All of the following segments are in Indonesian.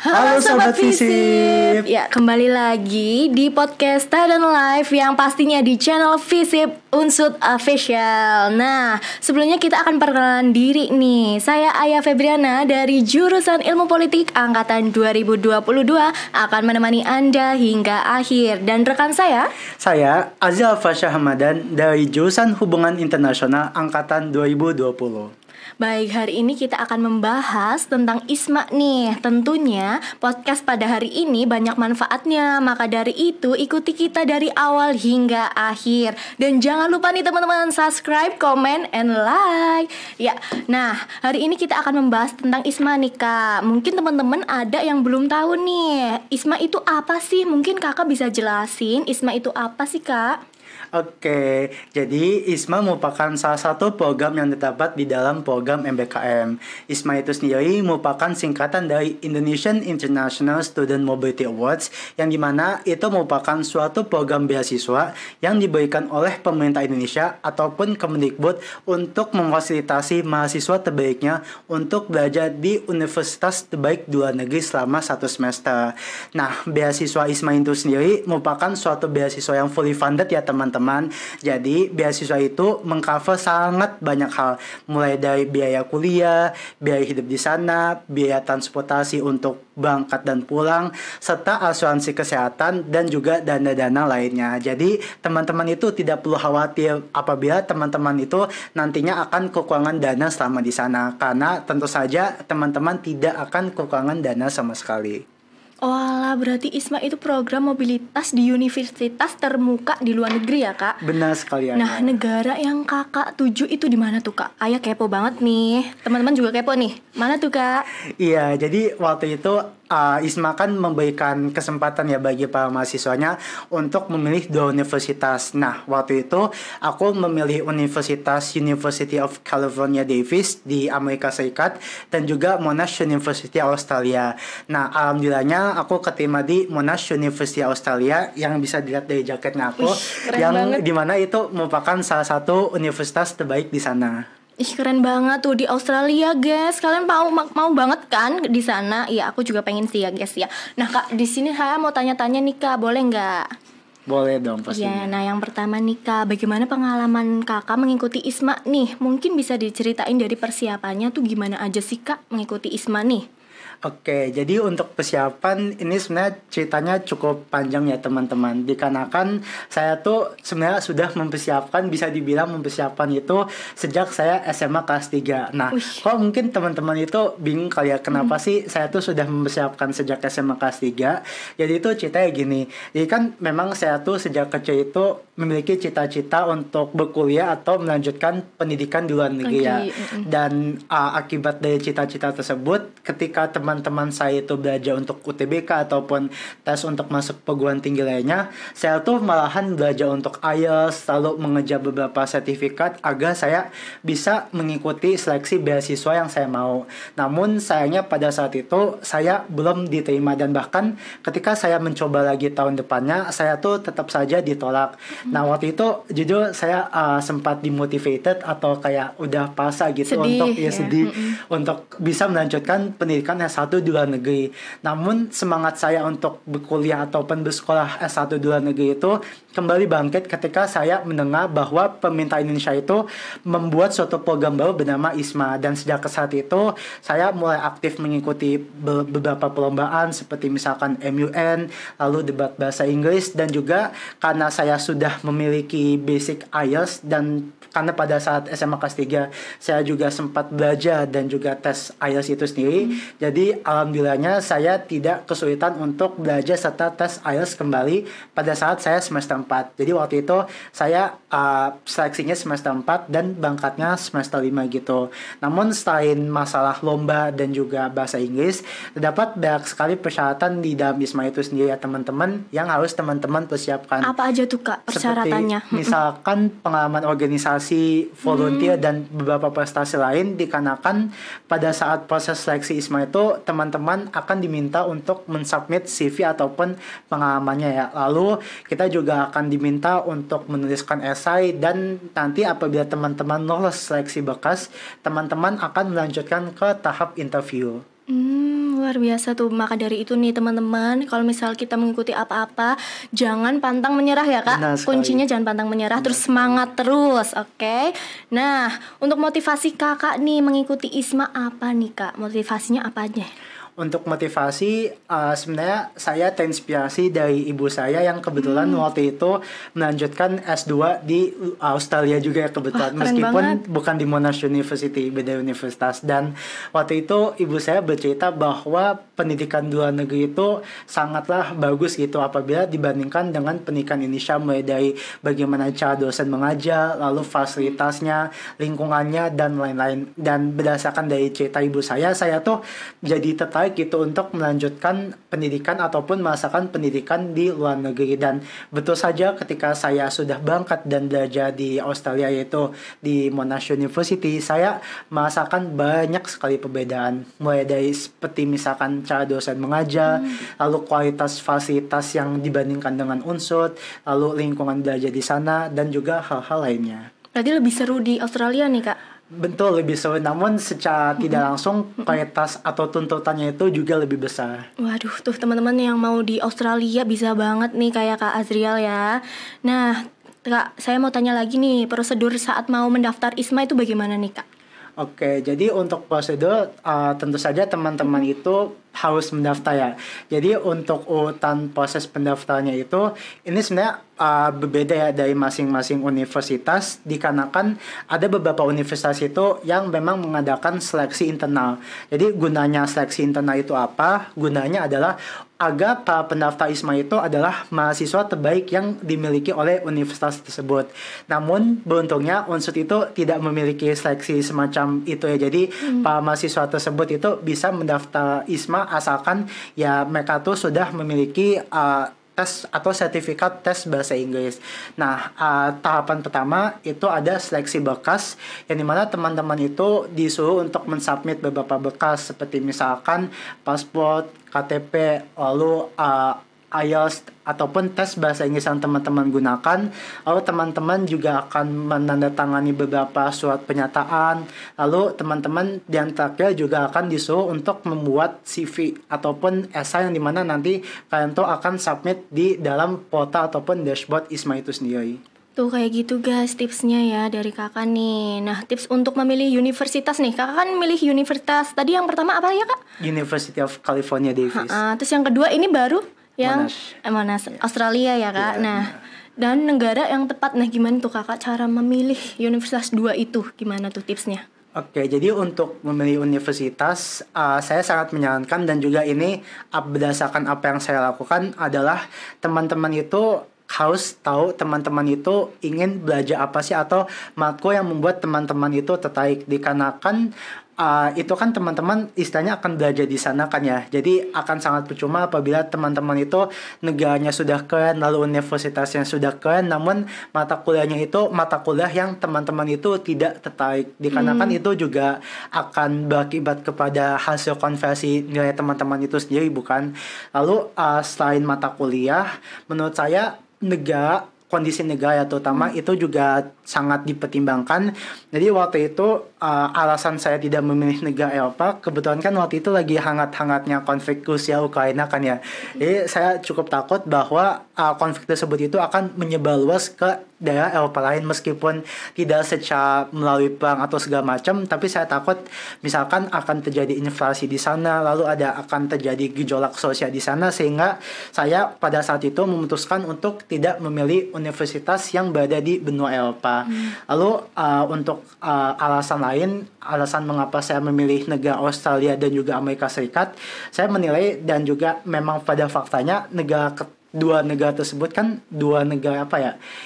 Halo Sobat Visip. Ya, kembali lagi di podcast Student Life yang pastinya di channel Visip Unsud Official. Nah, sebelumnya kita akan perkenalan diri nih. Saya Aya Febriana dari jurusan Ilmu Politik angkatan 2022 akan menemani Anda hingga akhir. Dan rekan saya Azil Fasya Hamadan dari jurusan Hubungan Internasional angkatan 2020. Baik, hari ini kita akan membahas tentang ISMA nih. Tentunya podcast pada hari ini banyak manfaatnya. Maka dari itu ikuti kita dari awal hingga akhir. Dan jangan lupa nih teman-teman, subscribe, comment, and like. Ya, nah hari ini kita akan membahas tentang ISMA nih Kak. Mungkin teman-teman ada yang belum tahu nih, ISMA itu apa sih? Mungkin Kakak bisa jelasin ISMA itu apa sih Kak? Oke, jadi ISMA merupakan salah satu program yang terdapat di dalam program MBKM. ISMA itu sendiri merupakan singkatan dari Indonesian International Student Mobility Awards, yang dimana itu merupakan suatu program beasiswa yang diberikan oleh pemerintah Indonesia ataupun Kemendikbud untuk memfasilitasi mahasiswa terbaiknya untuk belajar di universitas terbaik di luar negeri selama 1 semester. Nah, beasiswa ISMA itu sendiri merupakan suatu beasiswa yang fully funded ya teman-teman. Jadi beasiswa itu mengcover sangat banyak hal, mulai dari biaya kuliah, biaya hidup di sana, biaya transportasi untuk berangkat dan pulang, serta asuransi kesehatan dan juga dana-dana lainnya. Jadi teman-teman itu tidak perlu khawatir apabila teman-teman itu nantinya akan kekurangan dana selama di sana, karena tentu saja teman-teman tidak akan kekurangan dana sama sekali. Oh alah, berarti ISMA itu program mobilitas di universitas termuka di luar negeri ya Kak? Benar sekali ya. Nah, negara yang Kakak tuju itu di mana tuh Kak? Ayah kepo banget nih. Teman-teman juga kepo nih. Mana tuh Kak? Iya, jadi waktu itu ISMA kan memberikan kesempatan ya bagi para mahasiswanya untuk memilih 2 universitas. Nah, waktu itu aku memilih University of California Davis di Amerika Serikat dan juga Monash University Australia. Nah, alhamdulillahnya aku keterima di Monash University Australia yang bisa dilihat dari jaketnya aku. Yang dimana itu merupakan salah satu universitas terbaik di sana. Ih, keren banget tuh di Australia, guys. Kalian mau banget kan di sana? Iya, aku juga pengen sih ya, guys ya. Nah, Kak, di sini saya mau tanya-tanya nih, Kak. Boleh nggak? Boleh dong Ya, pastinya. nah yang pertama nih, Kak, bagaimana pengalaman Kakak mengikuti ISMA nih? Mungkin bisa diceritain dari persiapannya tuh gimana aja sih, Kak, mengikuti ISMA nih? Oke, jadi untuk persiapan ini sebenarnya ceritanya cukup panjang ya teman-teman. Dikarenakan saya tuh sebenarnya sudah mempersiapkan, bisa dibilang mempersiapkan itu sejak saya SMA kelas 3. Nah, kok mungkin teman-teman itu bingung kali ya kenapa sih saya tuh sudah mempersiapkan sejak SMA kelas 3. Jadi itu ceritanya gini. Jadi kan memang saya tuh sejak kecil itu memiliki cita-cita untuk berkuliah atau melanjutkan pendidikan di luar negeri ya. Dan akibat dari cita-cita tersebut, ketika teman-teman saya itu belajar untuk UTBK ataupun tes untuk masuk perguruan tinggi lainnya, saya tuh malahan belajar untuk IELTS, lalu mengejar beberapa sertifikat agar saya bisa mengikuti seleksi beasiswa yang saya mau. Namun sayangnya pada saat itu saya belum diterima, dan bahkan ketika saya mencoba lagi tahun depannya, saya tuh tetap saja ditolak. Nah, waktu itu jujur saya sempat dimotivated atau kayak udah pasrah gitu, sedih untuk bisa melanjutkan pendidikan S1 di luar negeri. Namun semangat saya untuk berkuliah ataupun bersekolah S1 di luar negeri itu kembali bangkit ketika saya mendengar bahwa pemerintah Indonesia itu membuat suatu program baru bernama ISMA, dan sejak saat itu saya mulai aktif mengikuti beberapa perlombaan seperti misalkan MUN, lalu debat bahasa Inggris, dan juga karena saya sudah memiliki basic IELTS dan karena pada saat SMA kelas 3 saya juga sempat belajar dan juga tes IELTS itu sendiri. Jadi alhamdulillahnya saya tidak kesulitan untuk belajar serta tes IELTS kembali pada saat saya semester 4. Jadi waktu itu saya seleksinya semester 4 dan berangkatnya semester 5 gitu. Namun selain masalah lomba dan juga bahasa Inggris, terdapat banyak sekali persyaratan di dalam ISMA itu sendiri ya teman-teman, yang harus teman-teman persiapkan. Apa aja tuh Kak persyaratannya? Seperti misalkan pengalaman organisasi, volunteer, dan beberapa prestasi lain, dikarenakan pada saat proses seleksi ISMA itu teman-teman akan diminta untuk mensubmit CV ataupun pengalamannya ya. Lalu kita juga akan diminta untuk menuliskan esai, dan nanti apabila teman-teman lolos seleksi berkas, teman-teman akan melanjutkan ke tahap interview. Luar biasa tuh. Maka dari itu nih teman-teman, kalau misal kita mengikuti apa-apa, jangan pantang menyerah ya Kak. Benar sekali. Kuncinya jangan pantang menyerah, terus semangat terus, oke? Nah, untuk motivasi Kakak nih mengikuti ISMA apa nih Kak? Motivasinya apa aja? Untuk motivasi, sebenarnya saya terinspirasi dari ibu saya yang kebetulan waktu itu melanjutkan S2 di Australia juga ya kebetulan. Wah, keren meskipun banget. bukan di Monash University, beda universitas. Dan waktu itu ibu saya bercerita bahwa pendidikan di luar negeri itu sangatlah bagus gitu apabila dibandingkan dengan pendidikan Indonesia, mulai dari bagaimana cara dosen mengajar, lalu fasilitasnya, lingkungannya, dan lain-lain. Dan berdasarkan dari cerita ibu saya tuh jadi tertarik gitu untuk melanjutkan pendidikan ataupun merasakan pendidikan di luar negeri. Dan betul saja ketika saya sudah berangkat dan belajar di Australia, yaitu di Monash University, saya merasakan banyak sekali perbedaan, mulai dari seperti misalkan cara dosen mengajar, lalu kualitas fasilitas yang dibandingkan dengan Unsud, lalu lingkungan belajar di sana, dan juga hal-hal lainnya. Berarti lebih seru di Australia nih Kak? Betul, lebih seru, namun secara tidak langsung kualitas atau tuntutannya itu juga lebih besar. Waduh, tuh teman-teman yang mau di Australia bisa banget nih kayak Kak Azriel ya. Nah, Kak, saya mau tanya lagi nih, prosedur saat mau mendaftar ISMA itu bagaimana nih Kak? Oke, jadi untuk prosedur tentu saja teman-teman itu harus mendaftar ya. Jadi untuk urutan proses pendaftarannya itu ini sebenarnya berbeda ya dari masing-masing universitas, dikarenakan ada beberapa universitas itu yang memang mengadakan seleksi internal. Jadi gunanya seleksi internal itu apa? Gunanya adalah agar para pendaftar ISMA itu adalah mahasiswa terbaik yang dimiliki oleh universitas tersebut. Namun beruntungnya Unsud itu tidak memiliki seleksi semacam itu ya. Jadi para mahasiswa tersebut itu bisa mendaftar ISMA asalkan ya mereka tuh sudah memiliki tes atau sertifikat tes bahasa Inggris. Nah, tahapan pertama itu ada seleksi berkas, yang dimana teman-teman itu disuruh untuk mensubmit beberapa berkas seperti misalkan paspor, KTP, lalu IELTS ataupun tes bahasa Inggris yang teman-teman gunakan. Lalu teman-teman juga akan menandatangani beberapa surat pernyataan. Lalu teman-teman yang terakhir juga akan disuruh untuk membuat CV ataupun esai yang dimana nanti kalian tuh akan submit di dalam portal ataupun dashboard ISMA itu sendiri. Tuh kayak gitu guys tipsnya ya dari kakak nih. Nah tips untuk memilih universitas nih, kakak kan milih universitas tadi yang pertama apa ya kak? University of California Davis. Terus yang kedua ini baru yang Monash. Australia ya kak. Nah dan negara yang tepat, nah gimana tuh kakak cara memilih universitas dua itu, gimana tuh tipsnya? Oke, jadi untuk memilih universitas, saya sangat menyarankan dan juga ini berdasarkan apa yang saya lakukan adalah teman-teman itu harus tahu teman-teman itu ingin belajar apa sih atau matkul yang membuat teman-teman itu tertarik, dikarenakan itu kan teman-teman istilahnya akan belajar di sana kan ya. Jadi akan sangat percuma apabila teman-teman itu negaranya sudah keren, lalu universitasnya sudah keren, namun mata kuliahnya itu mata kuliah yang teman-teman itu tidak tertarik. Dikarenakan itu juga akan berakibat kepada hasil konversi nilai teman-teman itu sendiri, bukan? Lalu selain mata kuliah, menurut saya kondisi negara terutama itu juga sangat dipertimbangkan. Jadi waktu itu alasan saya tidak memilih negara Eropa, kebetulan kan waktu itu lagi hangat-hangatnya konflik Rusia Ukraina kan ya. Jadi saya cukup takut bahwa konflik tersebut itu akan menyebar luas ke daerah Eropa lain, meskipun tidak secara melalui perang atau segala macam, tapi saya takut misalkan akan terjadi inflasi di sana, lalu akan terjadi gejolak sosial di sana, sehingga saya pada saat itu memutuskan untuk tidak memilih universitas yang berada di benua Eropa. Lalu untuk alasan mengapa saya memilih negara Australia dan juga Amerika Serikat, saya menilai dan juga memang pada faktanya dua negara tersebut kan dua negara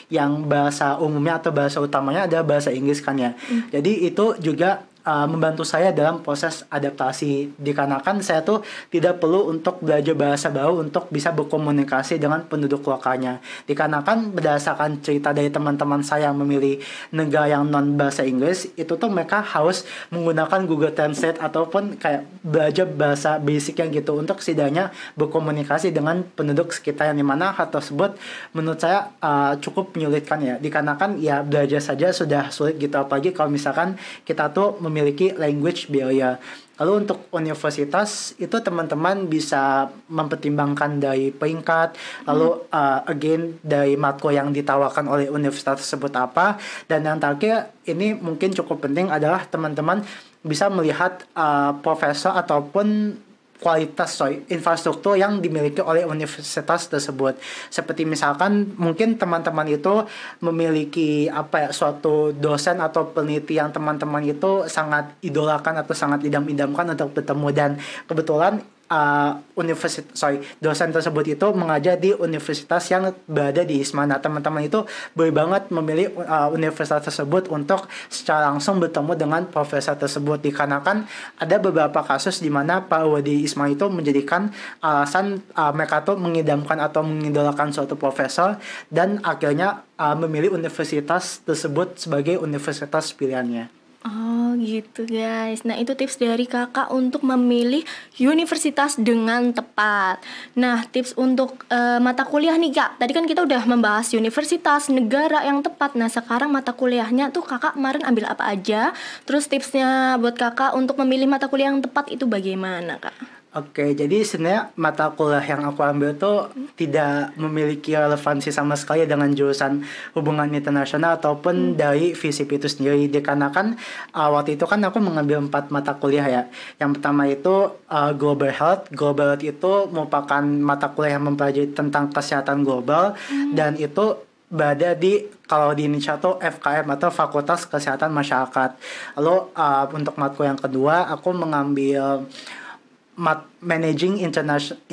yang bahasa umumnya atau bahasa utamanya adalah bahasa Inggris kan ya. Jadi itu juga membantu saya dalam proses adaptasi, dikarenakan saya tuh tidak perlu untuk belajar bahasa baru untuk bisa berkomunikasi dengan penduduk lokalnya. Dikarenakan berdasarkan cerita dari teman-teman saya yang memilih negara yang non bahasa Inggris, itu tuh mereka harus menggunakan Google Translate ataupun kayak belajar bahasa basic yang gitu untuk setidaknya berkomunikasi dengan penduduk sekitar, yang dimana hal tersebut menurut saya cukup menyulitkan ya, dikarenakan ya belajar saja sudah sulit gitu, apalagi kalau misalkan kita tuh memiliki language barrier. Lalu untuk universitas itu teman-teman bisa mempertimbangkan dari peringkat, lalu again dari matkul yang ditawarkan oleh universitas tersebut apa. Dan yang terakhir ini mungkin cukup penting adalah teman-teman bisa melihat profesor ataupun kualitas infrastruktur yang dimiliki oleh universitas tersebut. Seperti misalkan mungkin teman-teman itu memiliki suatu dosen atau peneliti yang teman-teman itu sangat idolakan atau sangat idam-idamkan untuk bertemu, dan kebetulan dosen tersebut itu mengajar di universitas yang berada di ISMA. Nah, teman-teman itu boleh banget memilih universitas tersebut untuk secara langsung bertemu dengan profesor tersebut, dikarenakan ada beberapa kasus di mana para wadi ISMA itu menjadikan alasan mereka tuh mengidamkan atau mengidolakan suatu profesor dan akhirnya memilih universitas tersebut sebagai universitas pilihannya. Oh gitu guys. Nah itu tips dari kakak untuk memilih universitas dengan tepat. Nah tips untuk mata kuliah nih kak. Tadi kan kita udah membahas universitas, negara yang tepat. Nah sekarang mata kuliahnya tuh kakak kemarin ambil apa aja. Terus tipsnya buat kakak untuk memilih mata kuliah yang tepat itu bagaimana kak? Oke, jadi sebenarnya mata kuliah yang aku ambil tuh tidak memiliki relevansi sama sekali dengan jurusan hubungan internasional ataupun dari FISIP itu sendiri. Dikarenakan waktu itu kan aku mengambil 4 mata kuliah ya. Yang pertama itu Global Health. Global Health itu merupakan mata kuliah yang mempelajari tentang kesehatan global dan itu berada di, kalau di Indonesia tuh FKM atau Fakultas Kesehatan Masyarakat. Lalu untuk matkul yang kedua aku mengambil Managing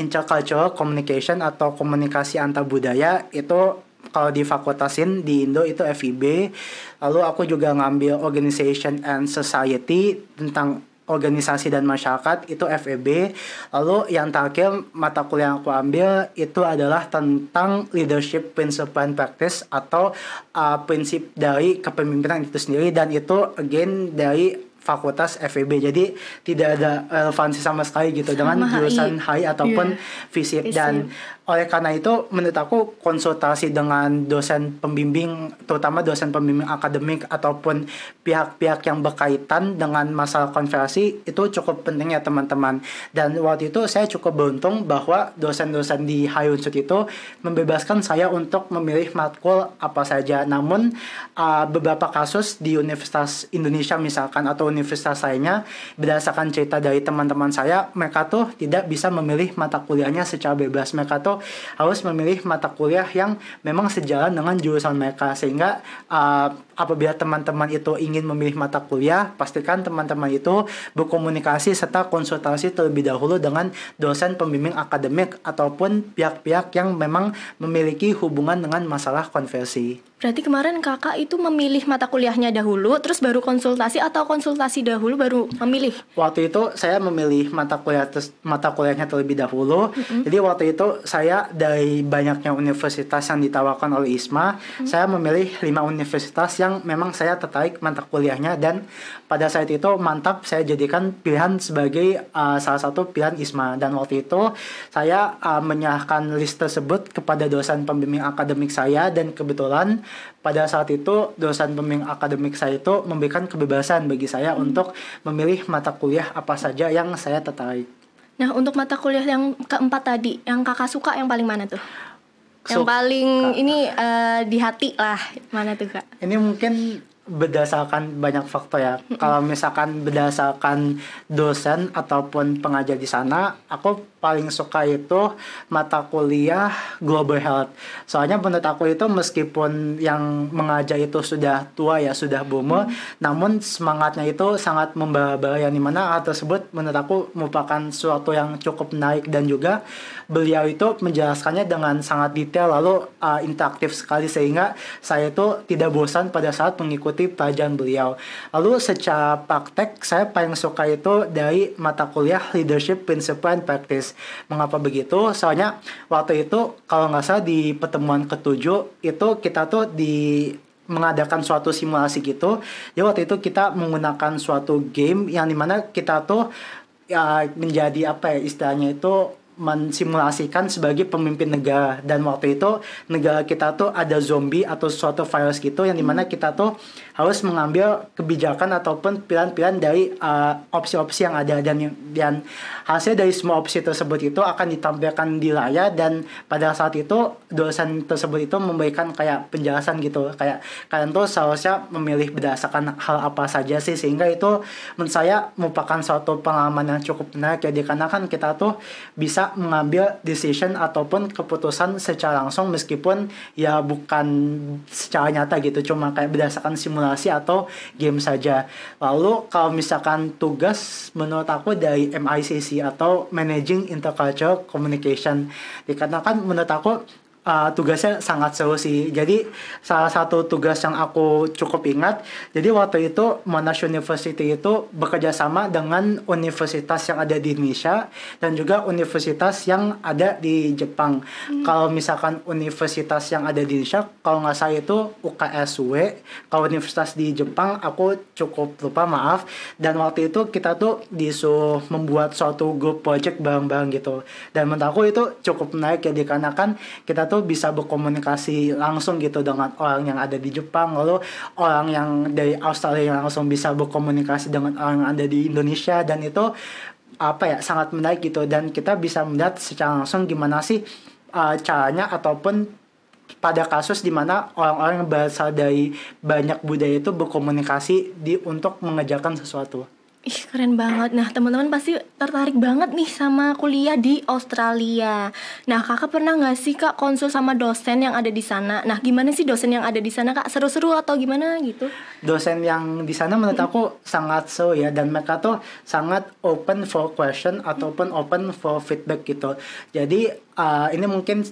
Intercultural Communication atau komunikasi antar budaya. Itu kalau di fakultasin di Indo itu FIB. Lalu aku juga ngambil Organization and Society tentang organisasi dan masyarakat, itu FEB. Lalu yang terakhir mata kuliah yang aku ambil itu adalah tentang Leadership Principle and Practice atau prinsip dari kepemimpinan itu sendiri, dan itu again dari Fakultas FEB. Jadi tidak ada relevansi sama sekali gitu dengan jurusan HI ataupun FISIP. Dan oleh karena itu menurut aku konsultasi dengan dosen pembimbing, terutama dosen pembimbing akademik ataupun pihak-pihak yang berkaitan dengan masalah konversi itu cukup penting ya teman-teman. Dan waktu itu saya cukup beruntung bahwa dosen-dosen di HI Unsud itu membebaskan saya untuk memilih matkul apa saja. Namun beberapa kasus di Universitas Indonesia misalkan atau universitas lainnya, berdasarkan cerita dari teman-teman saya, mereka tuh tidak bisa memilih mata kuliahnya secara bebas. Mereka tuh harus memilih mata kuliah yang memang sejalan dengan jurusan mereka. Sehingga apabila teman-teman itu ingin memilih mata kuliah, pastikan teman-teman itu berkomunikasi serta konsultasi terlebih dahulu dengan dosen pembimbing akademik ataupun pihak-pihak yang memang memiliki hubungan dengan masalah konversi. Berarti kemarin kakak itu memilih mata kuliahnya dahulu, terus baru konsultasi, atau konsultasi dahulu baru memilih? Waktu itu saya memilih mata kuliahnya terlebih dahulu. Jadi waktu itu saya dari banyaknya universitas yang ditawarkan oleh ISMA, saya memilih 5 universitas yang memang saya tertarik mata kuliahnya, dan pada saat itu mantap saya jadikan pilihan sebagai salah satu pilihan ISMA. Dan waktu itu saya menyerahkan list tersebut kepada dosen pembimbing akademik saya, dan kebetulan pada saat itu dosen pembimbing akademik saya itu memberikan kebebasan bagi saya untuk memilih mata kuliah apa saja yang saya tertarik. Nah untuk mata kuliah yang keempat tadi, yang kakak suka yang paling mana tuh? Yang paling ini di hati lah, mana tuh kak? Ini mungkin berdasarkan banyak faktor ya. Kalau misalkan berdasarkan dosen ataupun pengajar di sana, aku paling suka itu mata kuliah Global Health. Soalnya menurut aku itu meskipun yang mengajar itu sudah tua ya, sudah boomer, namun semangatnya itu sangat membara-bara, yang dimana hal tersebut menurut aku merupakan suatu yang cukup menarik, dan juga beliau itu menjelaskannya dengan sangat detail lalu interaktif sekali, sehingga saya itu tidak bosan pada saat mengikuti pelajaran beliau. Lalu secara praktek saya paling suka itu dari mata kuliah Leadership Principle and Practice. Mengapa begitu? Soalnya waktu itu kalau nggak salah di pertemuan ke-7 itu kita tuh mengadakan suatu simulasi gitu. Jadi waktu itu kita menggunakan suatu game yang dimana kita tuh ya menjadi istilahnya itu mensimulasikan sebagai pemimpin negara, dan waktu itu negara kita tuh ada zombie atau suatu virus gitu yang dimana kita tuh harus mengambil kebijakan ataupun pilihan-pilihan dari opsi-opsi yang ada, dan hasil dari semua opsi tersebut itu akan ditampilkan di layar, dan pada saat itu dosen tersebut itu memberikan kayak penjelasan gitu, kayak kalian tuh seharusnya memilih berdasarkan hal apa saja sih, sehingga itu menurut saya merupakan suatu pengalaman yang cukup menarik ya, dikarenakan kita tuh bisa mengambil decision ataupun keputusan secara langsung meskipun ya bukan secara nyata gitu, cuma kayak berdasarkan simulasi atau game saja. Lalu kalau misalkan tugas menurut aku dari MICC atau Managing Intercultural Communication, dikarenakan menurut aku tugasnya sangat seru sih. Jadi salah satu tugas yang aku cukup ingat, jadi waktu itu Monash University itu bekerja sama dengan universitas yang ada di Indonesia dan juga universitas yang ada di Jepang. Kalau misalkan universitas yang ada di Indonesia, kalau nggak salah itu UKSW. Kalau universitas di Jepang aku cukup lupa, maaf. Dan waktu itu kita tuh disuruh membuat suatu group project bareng-bareng gitu. Dan menurut aku itu cukup menarik ya, dikarenakan kita tuh bisa berkomunikasi langsung gitu dengan orang yang ada di Jepang, lalu orang yang dari Australia yang langsung bisa berkomunikasi dengan orang yang ada di Indonesia, dan itu sangat menarik gitu, dan kita bisa melihat secara langsung gimana sih caranya ataupun pada kasus di mana orang-orang yang berasal dari banyak budaya itu berkomunikasi untuk mengerjakan sesuatu. Ih, keren banget. Nah, teman-teman pasti tertarik banget nih sama kuliah di Australia. Nah, kakak pernah nggak sih kak konsul sama dosen yang ada di sana? Nah, gimana sih dosen yang ada di sana kak? Seru-seru atau gimana gitu? Dosen yang di sana menurut aku sangat seru ya, dan mereka tuh sangat open for question ataupun open for feedback gitu. Jadi ini mungkin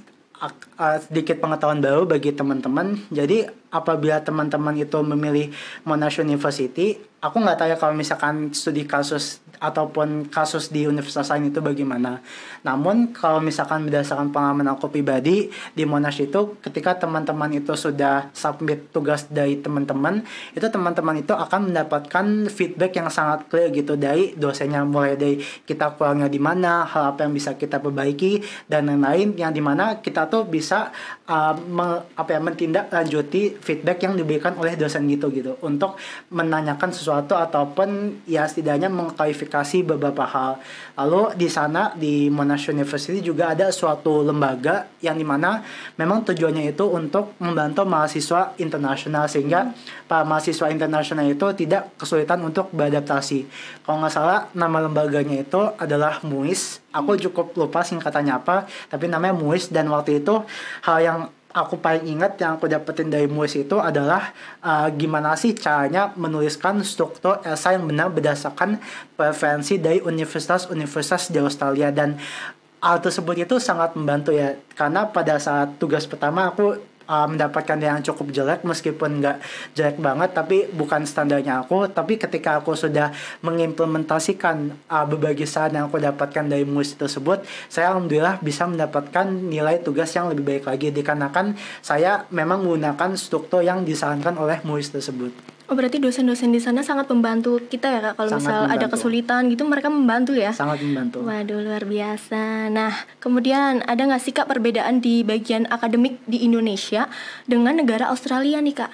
sedikit pengetahuan baru bagi teman-teman. Jadi apabila teman-teman itu memilih Monash University, aku nggak tahu ya kalau misalkan studi kasus ataupun kasus di universitas lain itu bagaimana. Namun kalau misalkan berdasarkan pengalaman aku pribadi di Monash itu, ketika teman-teman itu sudah submit tugas dari teman-teman, itu teman-teman itu akan mendapatkan feedback yang sangat clear gitu dari dosennya, mulai dari kita kurangnya di mana, hal apa yang bisa kita perbaiki, dan lain-lain, yang dimana kita tuh bisa menindaklanjuti feedback yang diberikan oleh dosen gitu untuk menanyakan sesuatu ataupun ya setidaknya mengklarifikasi beberapa hal. Lalu di sana di Monash University juga ada suatu lembaga yang dimana memang tujuannya itu untuk membantu mahasiswa internasional, sehingga para mahasiswa internasional itu tidak kesulitan untuk beradaptasi. Kalau nggak salah nama lembaganya itu adalah MUIS. Aku cukup lupa singkatannya apa, tapi namanya MUIS. Dan waktu itu hal yang aku paling ingat yang aku dapetin dari MUIS itu adalah gimana sih caranya menuliskan struktur esai yang benar berdasarkan preferensi dari universitas-universitas di Australia. Dan hal tersebut itu sangat membantu ya, karena pada saat tugas pertama aku mendapatkan yang cukup jelek, meskipun nggak jelek banget tapi bukan standarnya aku. Tapi ketika aku sudah mengimplementasikan berbagai saran yang aku dapatkan dari MUIS tersebut, saya alhamdulillah bisa mendapatkan nilai tugas yang lebih baik lagi, dikarenakan saya memang menggunakan struktur yang disarankan oleh MUIS tersebut. Oh, berarti dosen-dosen di sana sangat membantu kita ya kak. Kalau misal ada kesulitan gitu, mereka membantu ya? Sangat membantu. Waduh, luar biasa. Nah, kemudian ada nggak sih kak perbedaan di bagian akademik di Indonesia dengan negara Australia nih kak?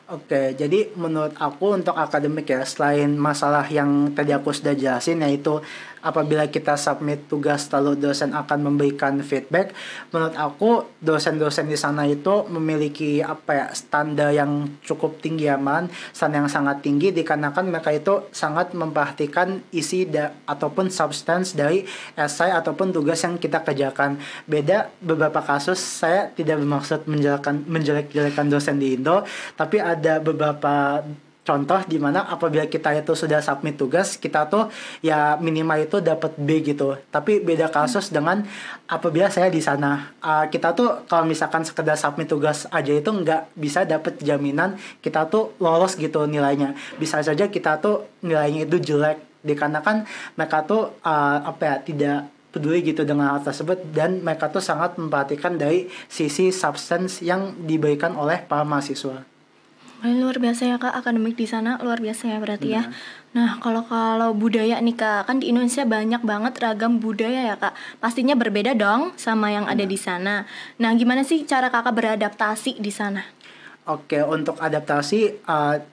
Oke, jadi menurut aku untuk akademik ya, selain masalah yang tadi aku sudah jelasin, yaitu apabila kita submit tugas lalu dosen akan memberikan feedback, menurut aku dosen-dosen di sana itu memiliki standar yang cukup tinggi ya, standar yang sangat tinggi, dikarenakan mereka itu sangat memperhatikan isi ataupun substance dari esai ataupun tugas yang kita kerjakan. Beda beberapa kasus, saya tidak bermaksud menjelek-jelekan dosen di Indo, tapi ada beberapa contoh di mana apabila kita itu sudah submit tugas, kita tuh ya minimal itu dapat B gitu. Tapi beda kasus dengan apabila saya di sana, kita tuh kalau misalkan sekedar submit tugas aja itu nggak bisa dapat jaminan kita tuh lolos gitu nilainya. Bisa saja kita tuh nilainya itu jelek, dikarenakan mereka tuh tidak peduli gitu dengan hal tersebut, dan mereka tuh sangat memperhatikan dari sisi substance yang diberikan oleh para mahasiswa. Luar biasa ya Kak, akademik di sana luar biasa ya berarti ya. Benar. Nah, kalau budaya nih Kak, kan di Indonesia banyak banget ragam budaya ya Kak. Pastinya berbeda dong sama yang ada di sana. Nah, gimana sih cara Kakak beradaptasi di sana? Oke, untuk adaptasi,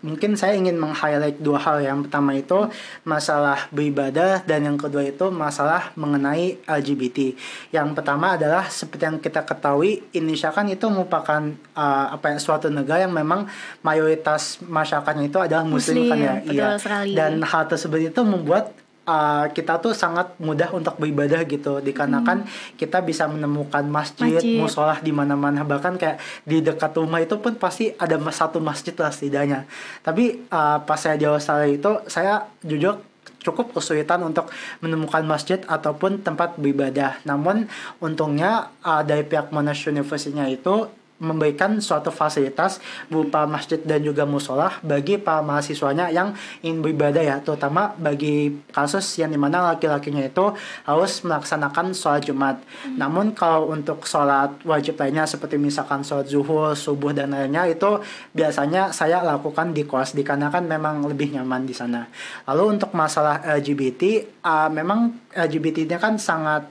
mungkin saya ingin meng-highlight dua hal. Yang pertama itu masalah beribadah, dan yang kedua itu masalah mengenai LGBT. Yang pertama adalah seperti yang kita ketahui, Indonesia kan itu merupakan suatu negara yang memang mayoritas masyarakatnya itu adalah Muslim kan ya. Betul sekali. Dan hal tersebut itu membuat kita tuh sangat mudah untuk beribadah gitu, dikarenakan kita bisa menemukan masjid. Musolah di mana-mana, bahkan kayak di dekat rumah itu pun pasti ada satu masjid lah setidaknya. Tapi pas saya di Australia itu, saya jujur cukup kesulitan untuk menemukan masjid ataupun tempat beribadah. Namun untungnya dari pihak Monash University-nya itu memberikan suatu fasilitas berupa masjid dan juga musolah bagi para mahasiswanya yang ingin beribadah ya, terutama bagi kasus yang dimana laki-lakinya itu harus melaksanakan sholat Jumat. Namun kalau untuk sholat wajib lainnya seperti misalkan sholat zuhur, subuh dan lainnya, itu biasanya saya lakukan di kos, dikarenakan memang lebih nyaman di sana. Lalu untuk masalah LGBT, memang LGBT-nya kan sangat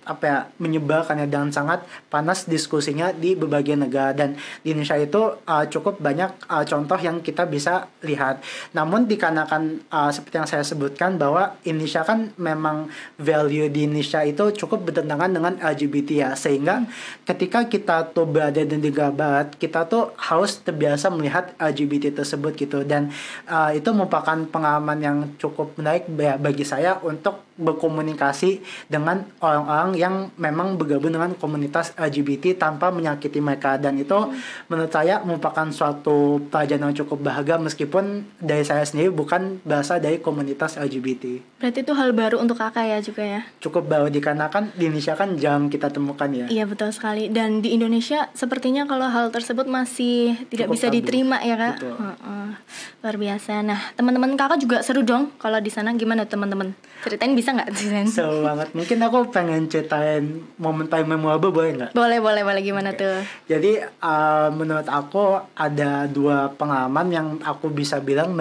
menyebalkan ya, dan sangat panas diskusinya di berbagai negara, dan di Indonesia itu cukup banyak contoh yang kita bisa lihat. Namun dikarenakan seperti yang saya sebutkan bahwa Indonesia kan memang value di Indonesia itu cukup bertentangan dengan LGBT ya, sehingga ketika kita tuh berada di negara barat, kita tuh harus terbiasa melihat LGBT tersebut gitu, dan itu merupakan pengalaman yang cukup menarik bagi saya untuk berkomunikasi dengan orang-orang yang memang bergabung dengan komunitas LGBT tanpa menyakiti mereka, dan itu menurut saya merupakan suatu pelajaran yang cukup berharga, meskipun dari saya sendiri bukan berasal dari komunitas LGBT. Berarti itu hal baru untuk Kakak ya juga ya? Cukup baru, dikarenakan di Indonesia kan jarang kita temukan ya. Iya betul sekali, dan di Indonesia sepertinya kalau hal tersebut masih tidak cukup bisa diterima ya Kak. Betul. Luar biasa. Nah, teman-teman Kakak juga seru dong kalau di sana. Gimana teman-teman? Ceritain bisa nggak? Seru banget. Mungkin aku pengen ceritain momen paling memorable, boleh nggak? Boleh. Gimana tuh? Jadi menurut aku ada dua pengalaman yang aku bisa bilang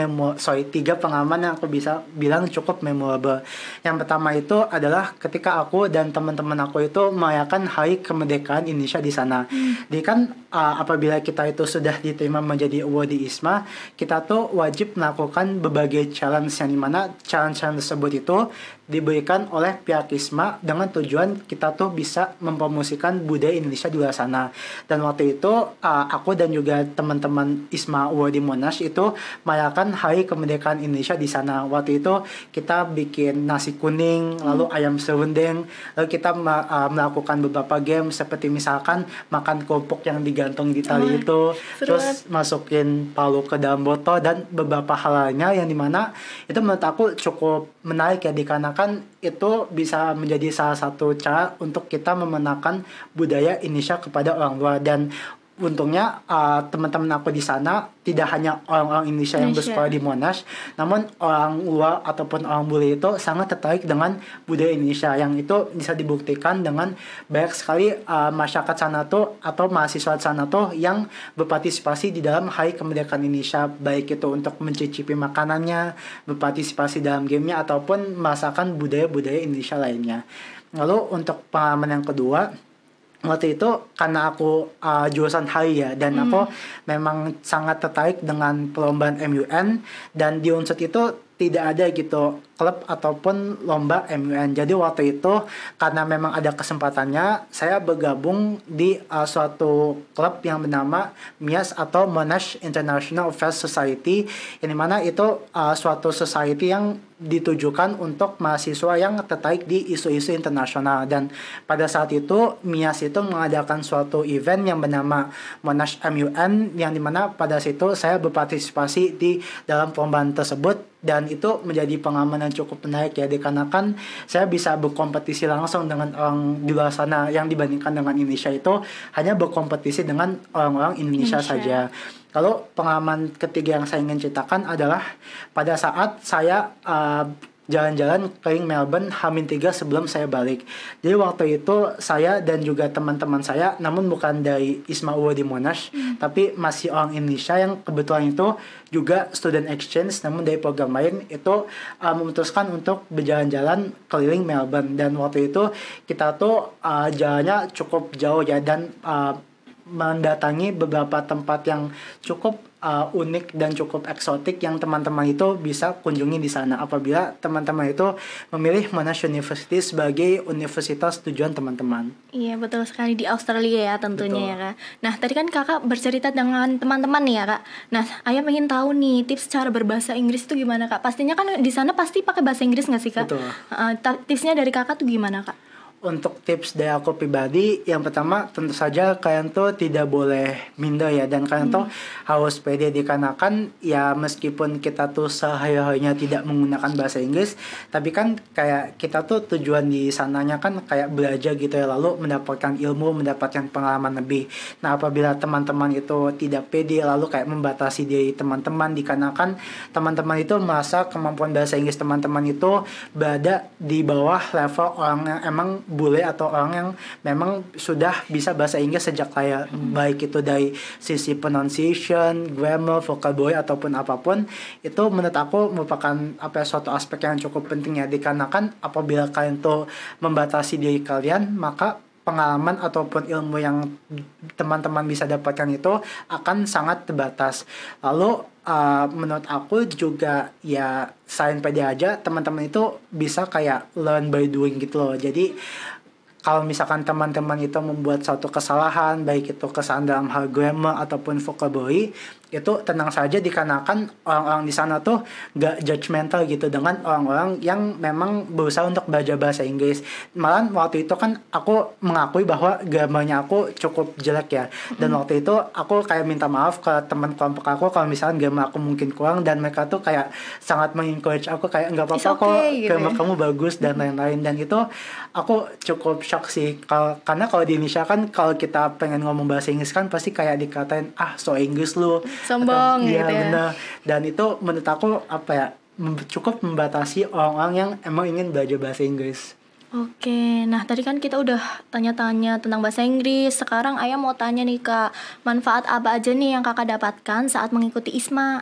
tiga pengalaman yang aku bisa bilang cukup memorable. Yang pertama itu adalah ketika aku dan teman-teman aku itu merayakan Hari Kemerdekaan Indonesia di sana. Jadi kan apabila kita itu sudah diterima menjadi award di ISMA, kita tuh wajib melakukan berbagai challenge, yang dimana challenge tersebut itu diberikan oleh pihak ISMA dengan tujuan kita tuh bisa mempromosikan budaya Indonesia di luar sana. Dan waktu itu aku dan juga teman-teman ISMA Award di Monash itu merayakan Hari Kemerdekaan Indonesia di sana. Waktu itu kita bikin nasi kuning, lalu ayam serundeng, lalu kita melakukan beberapa game seperti misalkan makan kerupuk yang digantung di tali itu, terus masukin palu ke dalam botol, dan beberapa hal lainnya yang dimana itu menurut aku cukup menarik ya, dikarenakan itu bisa menjadi salah satu cara untuk kita memenangkan budaya Indonesia kepada orang luar. Dan untungnya teman-teman aku di sana tidak hanya orang-orang Indonesia yang bersekolah di Monash, namun orang luar ataupun orang bule itu sangat tertarik dengan budaya Indonesia, yang itu bisa dibuktikan dengan banyak sekali masyarakat sana tuh atau mahasiswa sana tuh yang berpartisipasi di dalam Hari Kemerdekaan Indonesia, baik itu untuk mencicipi makanannya, berpartisipasi dalam gamenya, ataupun merasakan budaya-budaya Indonesia lainnya. Lalu untuk pengalaman yang kedua, waktu itu karena aku jurusan HI ya, dan aku memang sangat tertarik dengan perlombaan MUN, dan di Unsur itu tidak ada gitu klub ataupun lomba MUN. Jadi waktu itu karena memang ada kesempatannya, saya bergabung di suatu klub yang bernama MIAS atau Monash International Affairs Society, yang dimana itu suatu society yang ditujukan untuk mahasiswa yang tertarik di isu-isu internasional. Dan pada saat itu MIAS itu mengadakan suatu event yang bernama Monash MUN, yang dimana pada situ saya berpartisipasi di dalam perlombaan tersebut, dan itu menjadi pengalaman yang cukup menarik ya, dikarenakan saya bisa berkompetisi langsung dengan orang di luar sana, yang dibandingkan dengan Indonesia itu hanya berkompetisi dengan orang-orang Indonesia saja. Kalau pengalaman ketiga yang saya ingin ceritakan adalah pada saat saya jalan-jalan keliling Melbourne H-3 sebelum saya balik. Jadi waktu itu saya dan juga teman-teman saya, namun bukan dari ISMA UOD Monash, tapi masih orang Indonesia yang kebetulan itu juga student exchange, namun dari program lain itu memutuskan untuk berjalan-jalan keliling Melbourne. Dan waktu itu kita tuh jalannya cukup jauh ya, dan mendatangi beberapa tempat yang cukup unik dan cukup eksotik yang teman-teman itu bisa kunjungi di sana apabila teman-teman itu memilih Monash University sebagai universitas tujuan teman-teman. Iya, betul sekali, di Australia ya tentunya. Betul. Ya Kak. Nah tadi kan Kakak bercerita dengan teman-teman nih ya Kak. Nah Ayah pengen tahu nih tips cara berbahasa Inggris itu gimana Kak? Pastinya kan di sana pasti pakai bahasa Inggris nggak sih Kak? Betul. Tipsnya dari Kakak tuh gimana Kak? Untuk tips dari aku pribadi, yang pertama tentu saja kalian tuh tidak boleh minder ya, dan kalian tuh harus pede, dikarenakan ya meskipun kita tuh sehari-harinya tidak menggunakan bahasa Inggris, tapi kan kayak kita tuh tujuan di sananya kan kayak belajar gitu ya, lalu mendapatkan ilmu, mendapatkan pengalaman lebih. Nah apabila teman-teman itu tidak pede lalu kayak membatasi diri teman-teman, dikarenakan teman-teman itu merasa kemampuan bahasa Inggris teman-teman itu berada di bawah level orang yang emang bule atau orang yang memang sudah bisa bahasa Inggris sejak kayak baik itu dari sisi pronunciation, grammar, vocabulary ataupun apapun, itu menurut aku merupakan suatu aspek yang cukup penting ya, dikarenakan apabila kalian tuh membatasi diri kalian, maka pengalaman ataupun ilmu yang teman-teman bisa dapatkan itu akan sangat terbatas. Lalu menurut aku juga ya selain pede aja, teman-teman itu bisa kayak learn by doing gitu loh. Jadi kalau misalkan teman-teman itu membuat suatu kesalahan, baik itu kesalahan dalam hal grammar ataupun vocabulary, itu tenang saja, dikarenakan orang-orang di sana tuh gak judgmental gitu dengan orang-orang yang memang berusaha untuk belajar bahasa Inggris. Malah waktu itu kan aku mengakui bahwa grammarnya aku cukup jelek ya, dan waktu itu aku kayak minta maaf ke teman kelompok aku kalau misalkan grammar aku mungkin kurang, dan mereka tuh kayak sangat mengencourage aku kayak nggak apa-apa kok, grammar kamu bagus dan lain-lain. Dan itu aku cukup shock sih, karena kalau di Indonesia kan kalau kita pengen ngomong bahasa Inggris kan pasti kayak dikatain so Inggris lu, sombong gitu ya. Bener. Dan itu menurut aku cukup membatasi orang-orang yang emang ingin belajar bahasa Inggris. Oke, nah tadi kan kita udah tanya-tanya tentang bahasa Inggris. Sekarang Ayah mau tanya nih Kak, manfaat apa aja nih yang Kakak dapatkan saat mengikuti ISMA?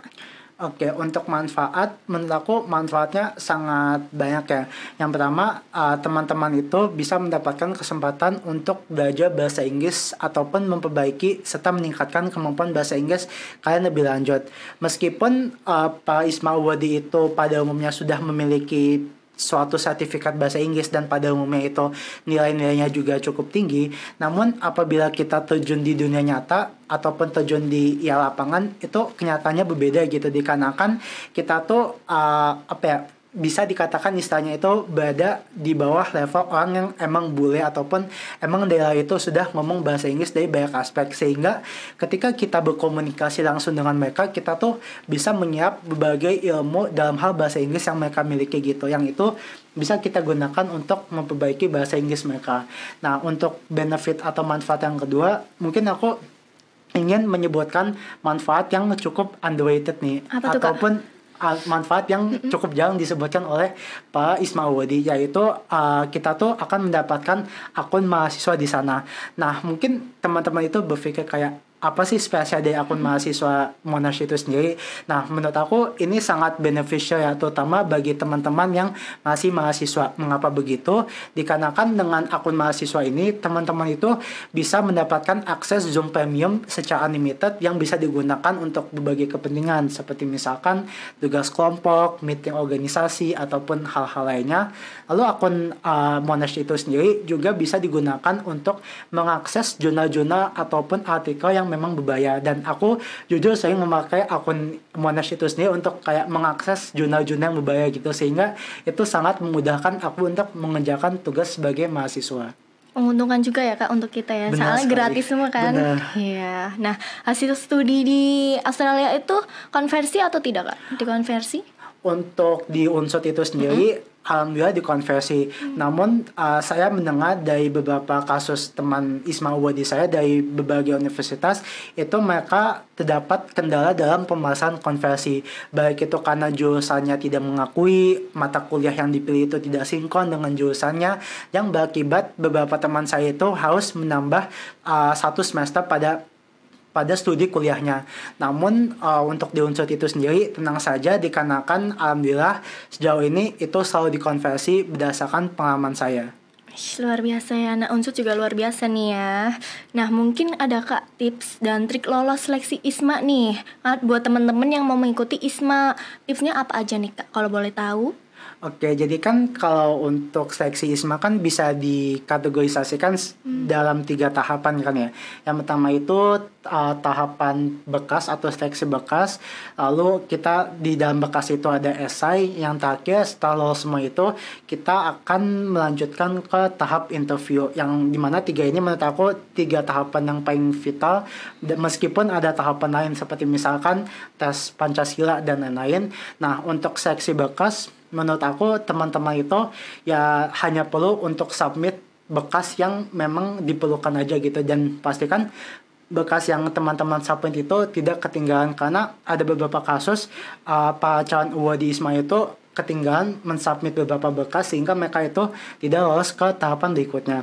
Oke, untuk manfaat, menurut aku manfaatnya sangat banyak ya. Yang pertama, teman-teman itu bisa mendapatkan kesempatan untuk belajar bahasa Inggris ataupun memperbaiki serta meningkatkan kemampuan bahasa Inggris kalian lebih lanjut. Meskipun para ISMA Awardee itu pada umumnya sudah memiliki suatu sertifikat bahasa Inggris dan pada umumnya itu nilai-nilainya juga cukup tinggi, namun apabila kita terjun di dunia nyata ataupun terjun di lapangan, itu kenyataannya berbeda gitu, dikarenakan kita tuh bisa dikatakan istilahnya itu berada di bawah level orang yang emang bule ataupun emang daerah itu sudah ngomong bahasa Inggris dari banyak aspek, sehingga ketika kita berkomunikasi langsung dengan mereka, kita tuh bisa menyerap berbagai ilmu dalam hal bahasa Inggris yang mereka miliki gitu, yang itu bisa kita gunakan untuk memperbaiki bahasa Inggris mereka. Nah, untuk benefit atau manfaat yang kedua, mungkin aku ingin menyebutkan manfaat yang cukup underrated nih, ataupun manfaat yang cukup jarang disebutkan oleh para ISMA Awardee, yaitu kita tuh akan mendapatkan akun mahasiswa di sana. Nah, mungkin teman-teman itu berpikir kayak, apa sih spesial dari akun mahasiswa Monash itu sendiri? Nah, menurut aku ini sangat beneficial ya, terutama bagi teman-teman yang masih mahasiswa. Mengapa begitu? Dikarenakan dengan akun mahasiswa ini, teman-teman itu bisa mendapatkan akses Zoom Premium secara unlimited yang bisa digunakan untuk berbagai kepentingan, seperti misalkan tugas kelompok, meeting organisasi, ataupun hal-hal lainnya. Lalu akun Monash itu sendiri juga bisa digunakan untuk mengakses jurnal-jurnal ataupun artikel yang memang berbayar, dan aku jujur sering memakai akun Monash itu sendiri untuk kayak mengakses jurnal-jurnal yang berbayar gitu, sehingga itu sangat memudahkan aku untuk mengerjakan tugas sebagai mahasiswa. Menguntungkan juga ya Kak untuk kita ya. Benar soalnya sekali. Gratis semua kan. Iya. Nah, hasil studi di Australia itu konversi atau tidak Kak? Dikonversi? Untuk di Unsut itu sendiri alhamdulillah dikonversi. Namun saya mendengar dari beberapa kasus teman Isma Uwadi saya dari berbagai universitas itu mereka terdapat kendala dalam pembahasan konversi, baik itu karena jurusannya tidak mengakui, mata kuliah yang dipilih itu tidak sinkron dengan jurusannya, yang berakibat beberapa teman saya itu harus menambah 1 semester pada studi kuliahnya. Namun untuk di unsur itu sendiri tenang saja, dikarenakan alhamdulillah sejauh ini itu selalu dikonversi berdasarkan pengalaman saya. Luar biasa ya, anak unsur juga luar biasa nih ya. Nah mungkin ada Kak tips dan trik lolos seleksi ISMA nih buat teman-teman yang mau mengikuti ISMA. Tipsnya apa aja nih Kak, kalau boleh tahu? Oke, jadi kan kalau untuk seleksi ISMA kan bisa dikategorisasikan dalam 3 tahapan kan ya. Yang pertama itu tahapan bekas atau seleksi bekas. Lalu kita di dalam bekas itu ada esai. Yang terakhir setelah lolos semua itu kita akan melanjutkan ke tahap interview. Yang dimana 3 ini menurut aku 3 tahapan yang paling vital. Meskipun ada tahapan lain seperti misalkan tes Pancasila dan lain-lain. Nah untuk seleksi bekas menurut aku teman-teman itu ya hanya perlu untuk submit bekas yang memang diperlukan aja gitu, dan pastikan bekas yang teman-teman submit itu tidak ketinggalan, karena ada beberapa kasus para calon UWA di ISMA itu ketinggalan mensubmit beberapa bekas sehingga mereka itu tidak lolos ke tahapan berikutnya.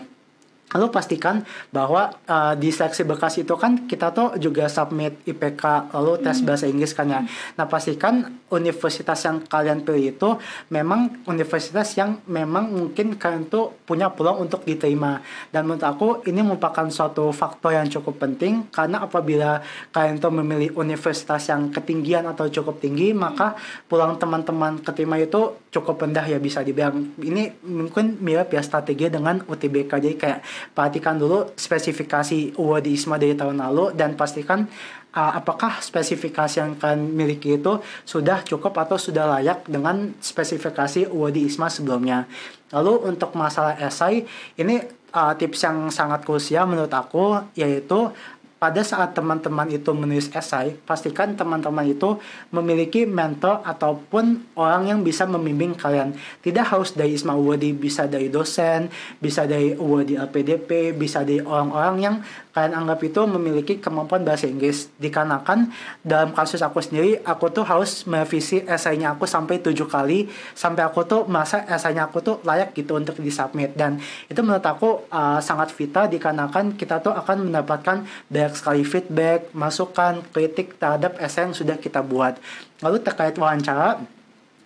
Lalu pastikan bahwa di seleksi bekas itu kan kita tuh juga submit IPK, lalu tes bahasa Inggris kan ya. Nah pastikan universitas yang kalian pilih itu memang universitas yang memang mungkin kalian tuh punya peluang untuk diterima. Dan menurut aku ini merupakan suatu faktor yang cukup penting, karena apabila kalian tuh memilih universitas yang ketinggian atau cukup tinggi, maka peluang teman-teman keterima itu cukup rendah ya, bisa dibilang. Ini mungkin mirip ya strategi dengan UTBK. Jadi kayak perhatikan dulu spesifikasi UWA di ISMA dari tahun lalu dan pastikan apakah spesifikasi yang kalian miliki itu sudah cukup atau sudah layak dengan spesifikasi UWA di ISMA sebelumnya. Lalu untuk masalah esai, ini tips yang sangat krusial menurut aku, yaitu pada saat teman-teman itu menulis esai, pastikan teman-teman itu memiliki mentor ataupun orang yang bisa membimbing kalian. Tidak harus dari ISMA UWADI, bisa dari dosen, bisa dari UWADI LPDP, bisa dari orang-orang yang kalian anggap itu memiliki kemampuan bahasa Inggris. Dikarenakan dalam kasus aku sendiri, aku tuh harus merevisi esainya aku sampai 7 kali, sampai aku tuh merasa esainya aku tuh layak gitu untuk disubmit. Dan itu menurut aku sangat vital, dikarenakan kita tuh akan mendapatkan banyak sekali feedback, masukan, kritik terhadap esai yang sudah kita buat. Lalu terkait wawancara,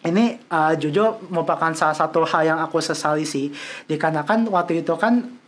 ini jujur merupakan salah satu hal yang aku sesali sih, dikarenakan waktu itu kan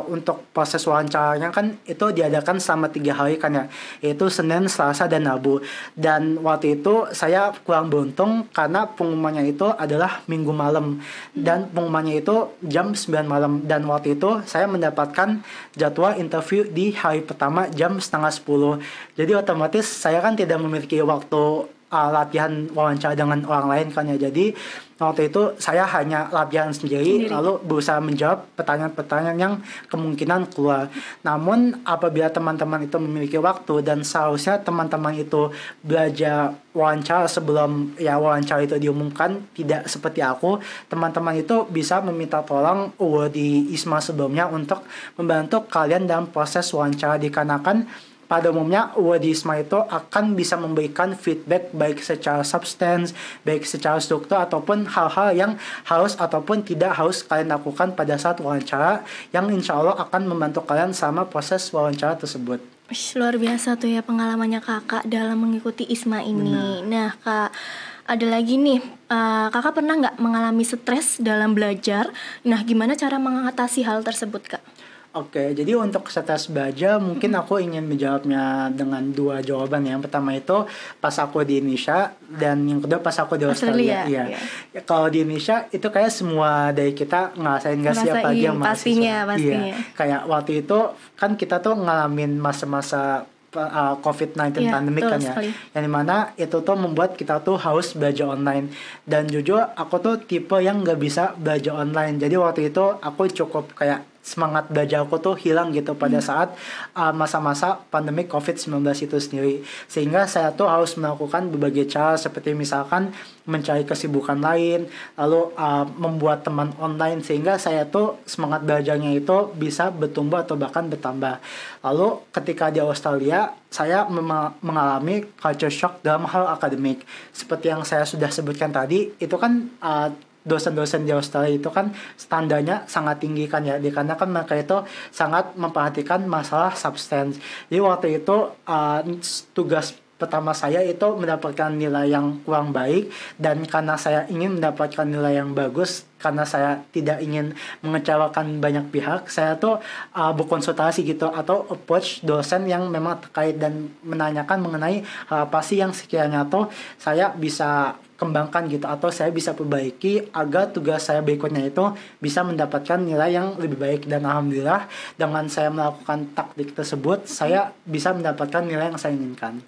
untuk proses wawancaranya kan itu diadakan selama 3 hari kan ya, yaitu Senin, Selasa, dan Rabu. Dan waktu itu saya kurang beruntung karena pengumumannya itu adalah Minggu malam dan pengumumannya itu jam 9 malam, dan waktu itu saya mendapatkan jadwal interview di hari pertama jam setengah 10. Jadi otomatis saya kan tidak memiliki waktu latihan wawancara dengan orang lain kan ya. Jadi waktu itu saya hanya latihan sendiri lalu berusaha menjawab pertanyaan-pertanyaan yang kemungkinan keluar. Namun apabila teman-teman itu memiliki waktu dan seharusnya teman-teman itu belajar wawancara sebelum ya wawancara itu diumumkan, tidak seperti aku, teman-teman itu bisa meminta tolong di ISMA sebelumnya untuk membantu kalian dalam proses wawancara, dikarenakan pada umumnya di ISMA itu akan bisa memberikan feedback baik secara substance, baik secara struktur, ataupun hal-hal yang harus ataupun tidak harus kalian lakukan pada saat wawancara, yang insya Allah akan membantu kalian sama proses wawancara tersebut. Luar biasa tuh ya pengalamannya kakak dalam mengikuti ISMA ini. Nah kak, ada lagi nih, kakak pernah nggak mengalami stres dalam belajar? Nah gimana cara mengatasi hal tersebut kak? Oke, jadi untuk stres belajar mungkin aku ingin menjawabnya dengan 2 jawaban. Yang pertama itu pas aku di Indonesia, dan yang kedua pas aku di Australia. Iya. Ya, kalau di Indonesia itu kayak semua dari kita ngerasain gak sih, apalagi yang mahasiswa. Pastinya. Iya. Kayak waktu itu kan kita tuh ngalamin masa-masa COVID-19 pandemic kan ya, sekali. Yang dimana itu tuh membuat kita tuh harus belajar online. Dan jujur aku tuh tipe yang gak bisa belajar online. Jadi waktu itu aku cukup kayak semangat belajar aku tuh hilang gitu pada saat masa-masa pandemi COVID-19 itu sendiri. Sehingga saya tuh harus melakukan berbagai cara seperti misalkan mencari kesibukan lain, lalu membuat teman online, sehingga saya tuh semangat belajarnya itu bisa bertumbuh atau bahkan bertambah. Lalu ketika di Australia, saya mengalami culture shock dalam hal akademik. Seperti yang saya sudah sebutkan tadi, itu kan dosen-dosen di Australia itu kan standarnya sangat tinggi kan ya, dikarenakan mereka itu sangat memperhatikan masalah substance. Jadi waktu itu tugas pertama saya itu mendapatkan nilai yang kurang baik, dan karena saya ingin mendapatkan nilai yang bagus, karena saya tidak ingin mengecewakan banyak pihak, saya tuh berkonsultasi gitu atau approach dosen yang memang terkait dan menanyakan mengenai apa sih yang sekiranya tuh saya bisa kembangkan gitu atau saya bisa perbaiki agar tugas saya berikutnya itu bisa mendapatkan nilai yang lebih baik. Dan alhamdulillah dengan saya melakukan taktik tersebut, saya bisa mendapatkan nilai yang saya inginkan.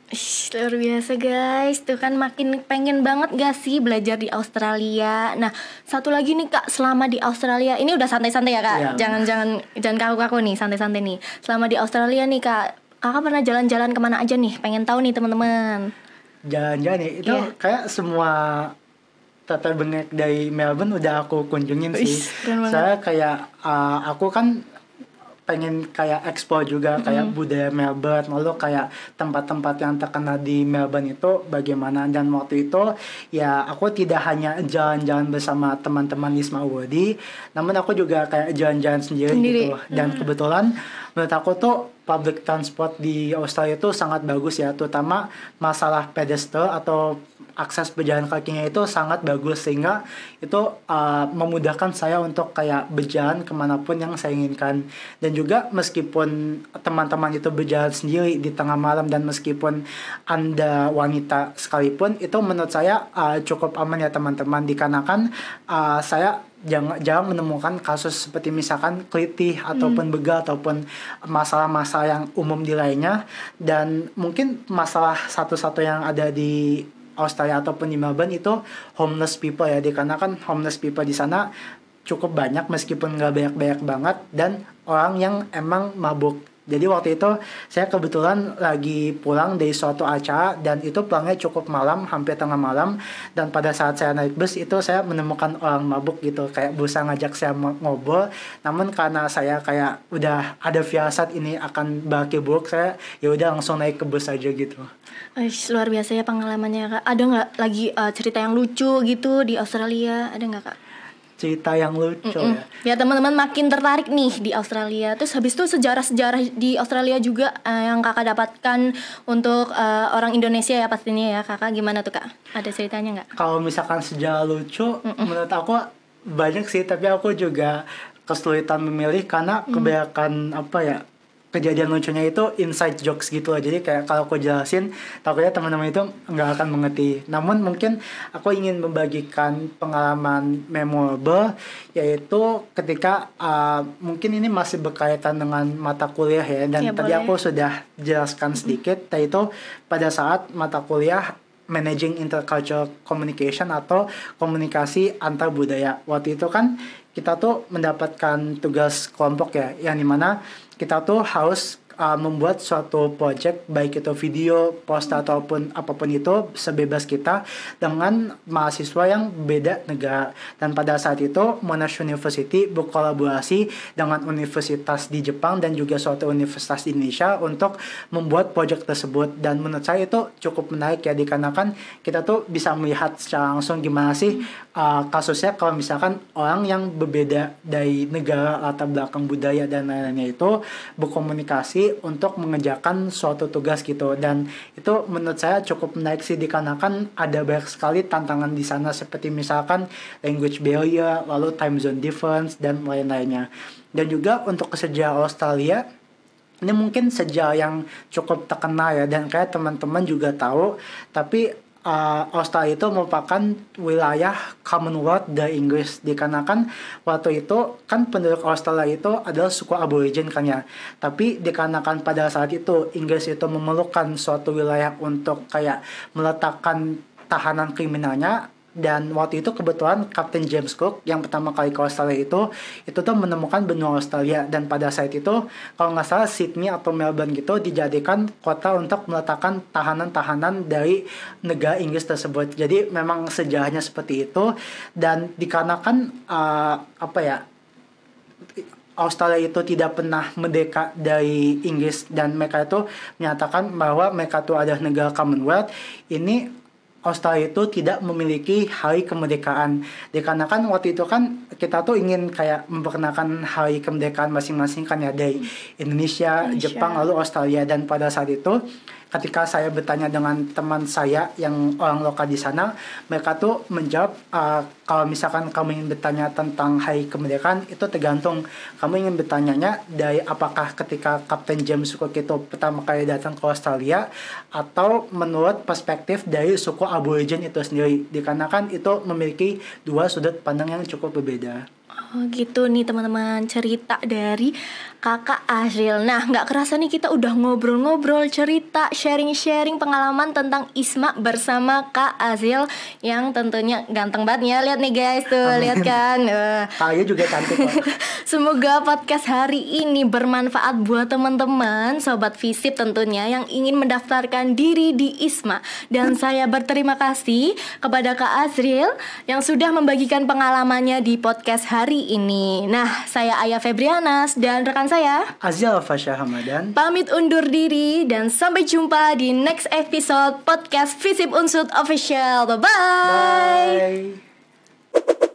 Luar biasa guys, tuh kan makin pengen banget gak sih belajar di Australia. Nah, satu lagi nih Kak, selama di Australia ini udah santai-santai ya Kak. Ya. Jangan kaku-kaku nih, santai-santai nih. Selama di Australia nih Kak, Kakak pernah jalan-jalan kemana aja nih? Pengen tahu nih teman-teman. Jalan-jalan ya, itu kayak semua tata bengek dari Melbourne udah aku kunjungin sih. Saya kayak aku kan pengen kayak explore juga kayak budaya Melbourne, lalu kayak tempat-tempat yang terkenal di Melbourne itu bagaimana. Dan waktu itu ya aku tidak hanya jalan-jalan bersama teman-teman Isma Awadi, namun aku juga kayak jalan-jalan sendiri gitu. Dan kebetulan menurut aku tuh public transport di Australia itu sangat bagus ya, terutama masalah pedestrian atau akses berjalan kakinya itu sangat bagus, sehingga itu memudahkan saya untuk kayak berjalan kemanapun yang saya inginkan. Dan juga meskipun teman-teman itu berjalan sendiri di tengah malam, dan meskipun Anda wanita sekalipun, itu menurut saya cukup aman ya teman-teman, dikarenakan saya jarang menemukan kasus seperti misalkan kelitih ataupun begal ataupun masalah-masalah yang umum di lainnya. Dan mungkin masalah satu-satu yang ada di Australia ataupun di Melbourne itu homeless people ya, dikarenakan homeless people di sana cukup banyak meskipun nggak banyak-banyak banget, dan orang yang emang mabuk. Jadi waktu itu saya kebetulan lagi pulang dari suatu acara, dan itu pulangnya cukup malam, hampir tengah malam. Dan pada saat saya naik bus itu saya menemukan orang mabuk gitu, kayak berusaha ngajak saya ngobrol. Namun karena saya kayak udah ada firasat ini akan berakhir buruk, saya ya udah langsung naik ke bus aja gitu. Luar biasa ya pengalamannya Kak. Ada nggak lagi cerita yang lucu gitu di Australia? Ada nggak Kak? Cerita yang lucu ya. Ya teman-teman makin tertarik nih di Australia. Terus habis itu sejarah-sejarah di Australia juga yang Kakak dapatkan untuk orang Indonesia ya pastinya ya Kakak. Gimana tuh Kak? Ada ceritanya nggak? Kalau misalkan sejarah lucu, menurut aku banyak sih, tapi aku juga kesulitan memilih karena kebanyakan kejadian lucunya itu inside jokes gitu loh. Jadi kayak kalau aku jelasin, takutnya teman-teman itu nggak akan mengerti. Namun mungkin aku ingin membagikan pengalaman memorable, yaitu ketika mungkin ini masih berkaitan dengan mata kuliah ya. Dan tadi aku sudah jelaskan sedikit, yaitu pada saat mata kuliah Managing Intercultural Communication atau komunikasi antar budaya. Waktu itu kan kita tuh mendapatkan tugas kelompok ya, yang dimana kita tuh harus membuat suatu project, baik itu video, poster ataupun apapun itu, sebebas kita dengan mahasiswa yang beda negara. Dan pada saat itu Monash University berkolaborasi dengan universitas di Jepang dan juga suatu universitas di Indonesia untuk membuat project tersebut. Dan menurut saya itu cukup menarik ya, dikarenakan kita tuh bisa melihat secara langsung gimana sih kasusnya kalau misalkan orang yang berbeda dari negara, latar belakang budaya dan lain-lainnya itu berkomunikasi untuk mengerjakan suatu tugas gitu. Dan itu menurut saya cukup menarik sih, dikarenakan ada banyak sekali tantangan di sana, seperti misalkan language barrier, lalu time zone difference dan lain-lainnya. Dan juga untuk sejarah Australia, ini mungkin sejarah yang cukup terkenal ya, dan kayak teman-teman juga tahu, tapi Australia itu merupakan wilayah Commonwealth dari Inggris, dikarenakan waktu itu kan penduduk Australia itu adalah suku aborigin kan ya. Tapi dikarenakan pada saat itu Inggris itu memerlukan suatu wilayah untuk kayak meletakkan tahanan kriminalnya, Dan waktu itu kebetulan Kapten James Cook yang pertama kali ke Australia itu tuh menemukan benua Australia. Dan pada saat itu kalau nggak salah Sydney atau Melbourne gitu dijadikan kota untuk meletakkan tahanan-tahanan dari negara Inggris tersebut. Jadi memang sejarahnya seperti itu. Dan dikarenakan Australia itu tidak pernah merdeka dari Inggris dan mereka itu menyatakan bahwa mereka itu adalah negara Commonwealth. Ini Australia itu tidak memiliki hari kemerdekaan. Dikarenakan waktu itu kan kita tuh ingin kayak memperkenalkan hari kemerdekaan masing-masing kan ya, dari Indonesia, Jepang, lalu Australia. Dan pada saat itu ketika saya bertanya dengan teman saya yang orang lokal di sana, mereka tuh menjawab kalau misalkan kamu ingin bertanya tentang hari kemerdekaan itu tergantung kamu ingin bertanyanya dari apakah ketika Kapten James Cook itu pertama kali datang ke Australia atau menurut perspektif dari suku Aborigin itu sendiri, dikarenakan itu memiliki dua sudut pandang yang cukup berbeda. Oh gitu nih teman-teman, cerita dari Kakak Azril. Nah, nggak kerasa nih kita udah ngobrol-ngobrol, cerita, sharing-sharing pengalaman tentang ISMA bersama Kak Azril yang tentunya ganteng banget ya. Lihat nih guys tuh, lihat kan. Kayaknya juga cantik kok. Semoga podcast hari ini bermanfaat buat teman-teman, sobat Visip tentunya yang ingin mendaftarkan diri di ISMA. Dan saya berterima kasih kepada Kak Azril yang sudah membagikan pengalamannya di podcast hari ini. Nah, saya Aya Febrianas dan rekan saya Azil Fasya Hamadan pamit undur diri dan sampai jumpa di next episode podcast Visip Unsud Official. Bye-bye. Bye.